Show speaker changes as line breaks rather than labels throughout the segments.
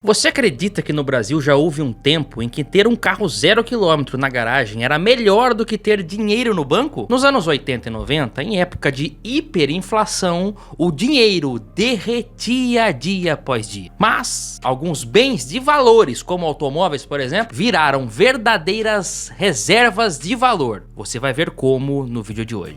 Você acredita que no Brasil já houve um tempo em que ter um carro 0 km na garagem era melhor do que ter dinheiro no banco? Nos anos 80 e 90, em época de hiperinflação, o dinheiro derretia dia após dia. Mas alguns bens de valores, como automóveis por exemplo, viraram verdadeiras reservas de valor. Você vai ver como no vídeo de hoje.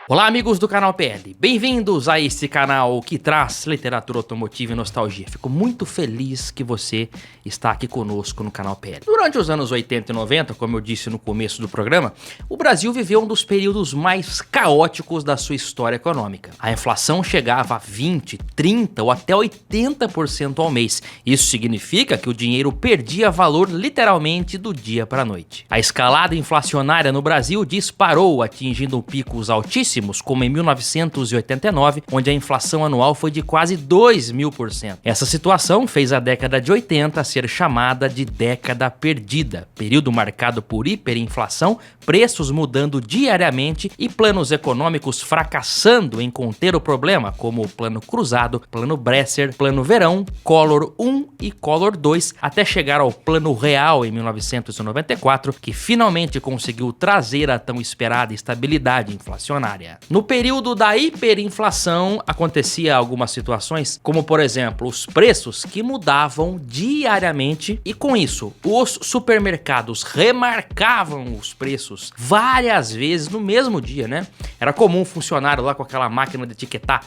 Olá amigos do canal PL, bem-vindos a este canal que traz literatura automotiva e nostalgia. Fico muito feliz que você está aqui conosco no canal PL. Durante os anos 80 e 90, como eu disse no começo do programa, o Brasil viveu um dos períodos mais caóticos da sua história econômica. A inflação chegava a 20, 30 ou até 80% ao mês. Isso significa que o dinheiro perdia valor literalmente do dia para a noite. A escalada inflacionária no Brasil disparou, atingindo picos altíssimos, como em 1989, onde a inflação anual foi de quase 2.000%. Essa situação fez a década de 80 ser chamada de década perdida, período marcado por hiperinflação, preços mudando diariamente e planos econômicos fracassando em conter o problema, como o Plano Cruzado, Plano Bresser, Plano Verão, Collor 1 e Collor 2, até chegar ao Plano Real em 1994, que finalmente conseguiu trazer a tão esperada estabilidade inflacionária. No período da hiperinflação, acontecia algumas situações, como por exemplo, os preços que mudavam diariamente e com isso, os supermercados remarcavam os preços várias vezes no mesmo dia, né? Era comum um funcionário lá com aquela máquina de etiquetar,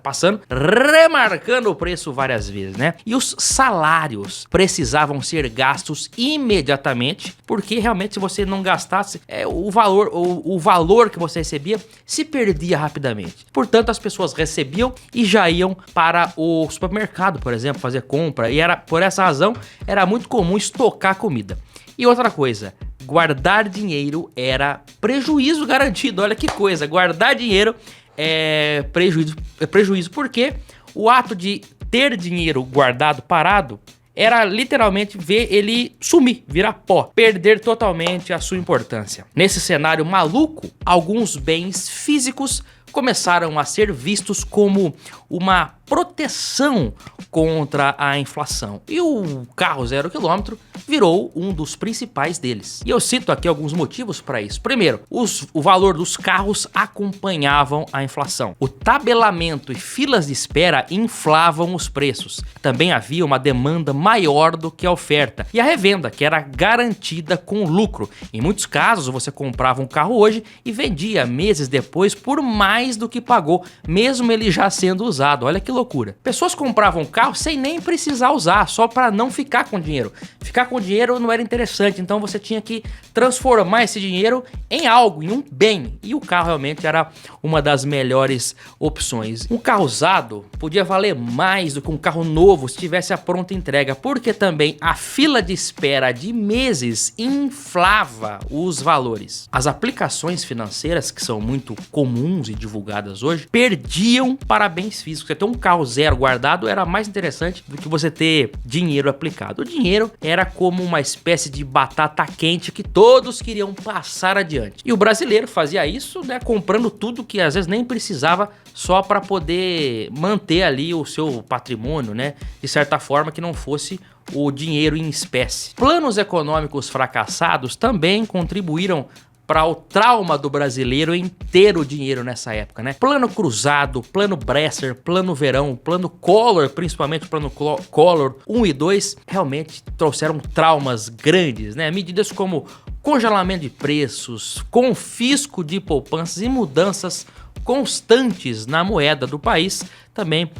passando, remarcando o preço várias vezes, né? E os salários precisavam ser gastos imediatamente, porque realmente se você não gastasse, o valor que você recebia se perdia rapidamente. Portanto, as pessoas recebiam e já iam para o supermercado, por exemplo, fazer compra, e por essa razão era muito comum estocar comida. E outra coisa, guardar dinheiro era prejuízo garantido. Olha que coisa, guardar dinheiro é prejuízo porque o ato de ter dinheiro guardado parado era literalmente ver ele sumir, virar pó, perder totalmente a sua importância. Nesse cenário maluco, alguns bens físicos começaram a ser vistos como uma proteção contra a inflação. E o carro 0 km virou um dos principais deles. E eu cito aqui alguns motivos para isso. Primeiro, o valor dos carros acompanhavam a inflação. O tabelamento e filas de espera inflavam os preços. Também havia uma demanda maior do que a oferta. E a revenda, que era garantida com lucro. Em muitos casos, você comprava um carro hoje e vendia meses depois por mais do que pagou, mesmo ele já sendo usado. Olha que loucura. Pessoas compravam carro sem nem precisar usar, só para não ficar com dinheiro. Ficar com dinheiro não era interessante, então você tinha que transformar esse dinheiro em algo, em um bem. E o carro realmente era uma das melhores opções. Um carro usado podia valer mais do que um carro novo se tivesse a pronta entrega, porque também a fila de espera de meses inflava os valores. As aplicações financeiras, que são muito comuns e divulgadas hoje, perdiam para bens físicos. Você ter um carro zero guardado era mais interessante do que você ter dinheiro aplicado. O dinheiro era como uma espécie de batata quente que todos queriam passar adiante. E o brasileiro fazia isso, né, comprando tudo que às vezes nem precisava, só para poder manter ali o seu patrimônio, né, de certa forma que não fosse o dinheiro em espécie. Planos econômicos fracassados também contribuíram para o trauma do brasileiro em ter o dinheiro nessa época, né? Plano Cruzado, Plano Bresser, Plano Verão, Plano Collor, principalmente o Plano Collor 1 e 2, realmente trouxeram traumas grandes, né? Medidas como congelamento de preços, confisco de poupanças e mudanças constantes na moeda do país também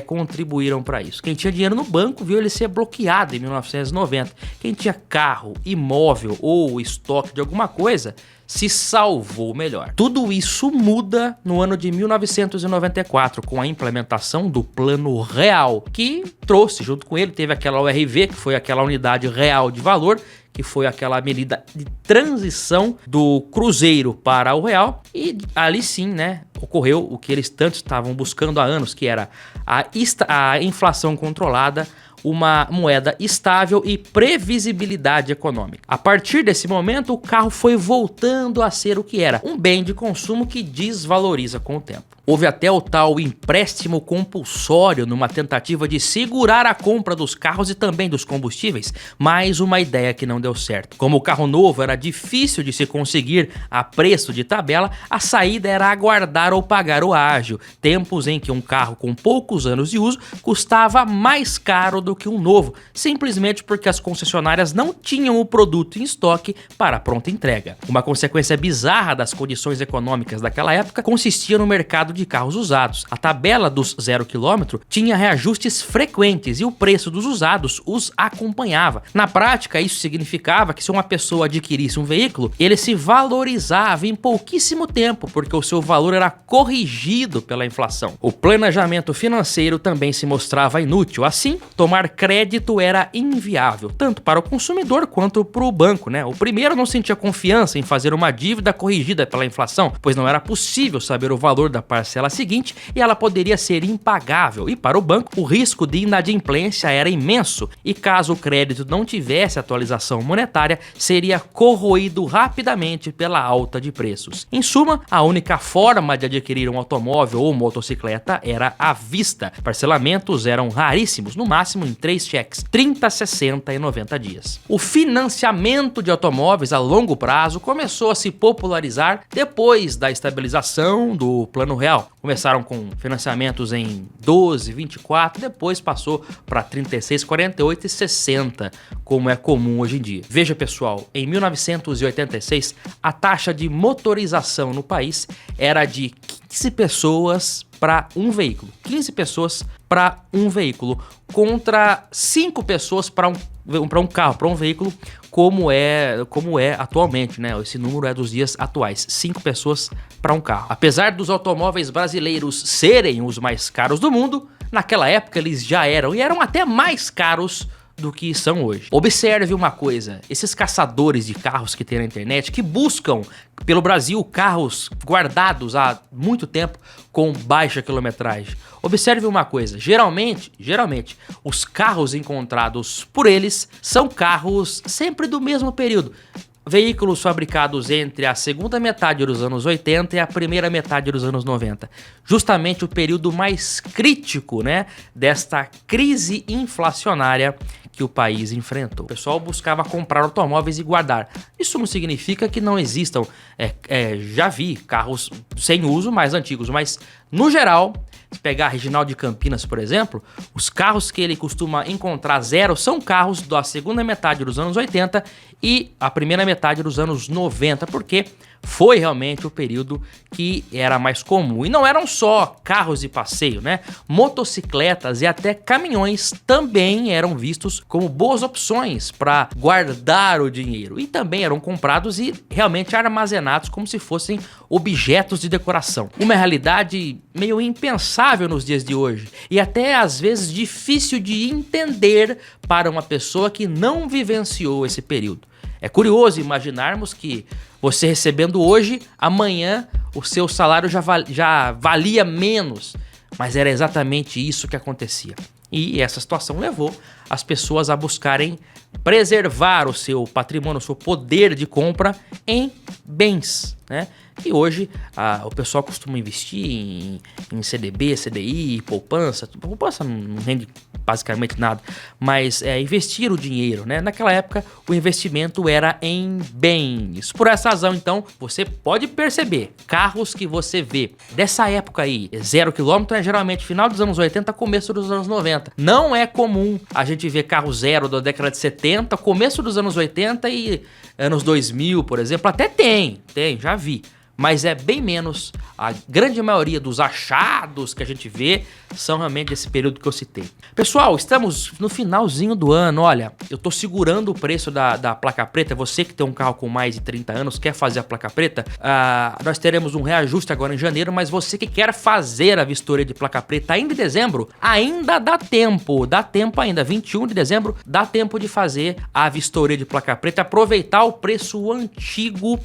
contribuíram para isso. Quem tinha dinheiro no banco viu ele ser bloqueado em 1990. Quem tinha carro, imóvel ou estoque de alguma coisa se salvou melhor. Tudo isso muda no ano de 1994 com a implementação do Plano Real, que trouxe junto com ele, teve aquela URV, que foi aquela unidade real de valor, que foi aquela medida de transição do cruzeiro para o real, e ali sim, né, ocorreu o que eles tanto estavam buscando há anos, que era a inflação controlada, uma moeda estável e previsibilidade econômica. A partir desse momento, o carro foi voltando a ser o que era, um bem de consumo que desvaloriza com o tempo. Houve até o tal empréstimo compulsório numa tentativa de segurar a compra dos carros e também dos combustíveis, mais uma ideia que não deu certo. Como o carro novo era difícil de se conseguir a preço de tabela, a saída era aguardar ou pagar o ágio, tempos em que um carro com poucos anos de uso custava mais caro do que um novo, simplesmente porque as concessionárias não tinham o produto em estoque para pronta entrega. Uma consequência bizarra das condições econômicas daquela época consistia no mercado de carros usados. A tabela dos 0 km tinha reajustes frequentes e o preço dos usados os acompanhava. Na prática, isso significava que se uma pessoa adquirisse um veículo, ele se valorizava em pouquíssimo tempo, porque o seu valor era corrigido pela inflação. O planejamento financeiro também se mostrava inútil. Assim, tomar crédito era inviável, tanto para o consumidor quanto para o banco, né? O primeiro não sentia confiança em fazer uma dívida corrigida pela inflação, pois não era possível saber o valor da parcela seguinte e ela poderia ser impagável. E para o banco, o risco de inadimplência era imenso e caso o crédito não tivesse atualização monetária, seria corroído rapidamente pela alta de preços. Em suma, a única forma de adquirir um automóvel ou motocicleta era à vista. Parcelamentos eram raríssimos, no máximo em 3 cheques, 30, 60 e 90 dias. O financiamento de automóveis a longo prazo começou a se popularizar depois da estabilização do Plano Real. Começaram com financiamentos em 12, 24, depois passou para 36, 48 e 60, como é comum hoje em dia. Veja pessoal, em 1986, a taxa de motorização no país era de 15 pessoas para um veículo. 15 pessoas para um veículo, contra 5 pessoas para um carro, para um veículo, como é atualmente, né? Esse número é dos dias atuais, 5 pessoas para um carro. Apesar dos automóveis brasileiros serem os mais caros do mundo, naquela época eles já eram, e eram até mais caros do que são hoje. Observe uma coisa, esses caçadores de carros que tem na internet, que buscam pelo Brasil carros guardados há muito tempo com baixa quilometragem. Observe uma coisa, geralmente, os carros encontrados por eles são carros sempre do mesmo período. Veículos fabricados entre a segunda metade dos anos 80 e a primeira metade dos anos 90. Justamente o período mais crítico, né, desta crise inflacionária que o país enfrentou. O pessoal buscava comprar automóveis e guardar. Isso não significa que não existam, já vi carros sem uso mais antigos, mas no geral, se pegar a Reginaldo de Campinas, por exemplo, os carros que ele costuma encontrar zero são carros da segunda metade dos anos 80 e a primeira metade dos anos 90, porque foi realmente o período que era mais comum. E não eram só carros de passeio, né? Motocicletas e até caminhões também eram vistos como boas opções para guardar o dinheiro. E também eram comprados e realmente armazenados como se fossem objetos de decoração. Uma realidade meio impensável nos dias de hoje e até às vezes difícil de entender para uma pessoa que não vivenciou esse período. É curioso imaginarmos que você recebendo hoje, amanhã o seu salário já valia menos, mas era exatamente isso que acontecia. E essa situação levou as pessoas a buscarem preservar o seu patrimônio, o seu poder de compra em bens, né? E hoje o pessoal costuma investir em CDB, CDI, poupança. Poupança não rende basicamente nada, mas investir o dinheiro, né? Naquela época o investimento era em bens. Por essa razão, então, você pode perceber, carros que você vê dessa época aí, 0 km é geralmente final dos anos 80, começo dos anos 90. Não é comum a gente ver carro zero da década de 70, começo dos anos 80 e anos 2000, por exemplo. Até tem, já vi. Mas é bem menos. A grande maioria dos achados que a gente vê são realmente desse período que eu citei. Pessoal, estamos no finalzinho do ano. Olha, eu tô segurando o preço da placa preta. Você que tem um carro com mais de 30 anos, quer fazer a placa preta, nós teremos um reajuste agora em janeiro, mas você que quer fazer a vistoria de placa preta ainda em dezembro, ainda dá tempo ainda, 21 de dezembro, dá tempo de fazer a vistoria de placa preta, aproveitar o preço antigo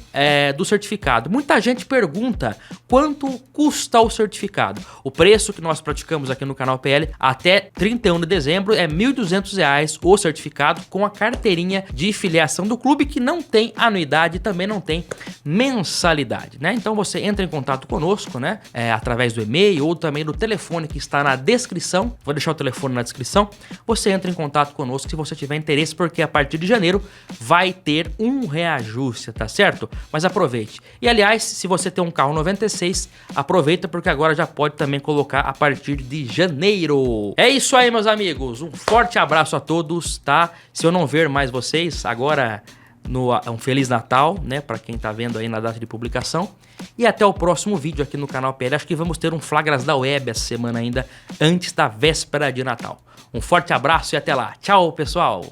do certificado. Muita gente pergunta quanto custa o certificado. O preço que nós praticamos aqui no canal PL até 31 de dezembro é R$ 1.200 o certificado com a carteirinha de filiação do clube, que não tem anuidade e também não tem mensalidade, né? Então você entra em contato conosco, né? Através do e-mail ou também do telefone que está na descrição. Vou deixar o telefone na descrição. Você entra em contato conosco se você tiver interesse, porque a partir de janeiro vai ter um reajuste, tá certo? Mas aproveite. E aliás, se você tem um carro 96, aproveita, porque agora já pode também colocar a partir de janeiro. É isso aí, meus amigos. Um forte abraço a todos, tá? Se eu não ver mais vocês, agora um Feliz Natal, né? Pra quem tá vendo aí na data de publicação. E até o próximo vídeo aqui no canal PL. Acho que vamos ter um Flagras da Web essa semana ainda, antes da véspera de Natal. Um forte abraço e até lá. Tchau, pessoal!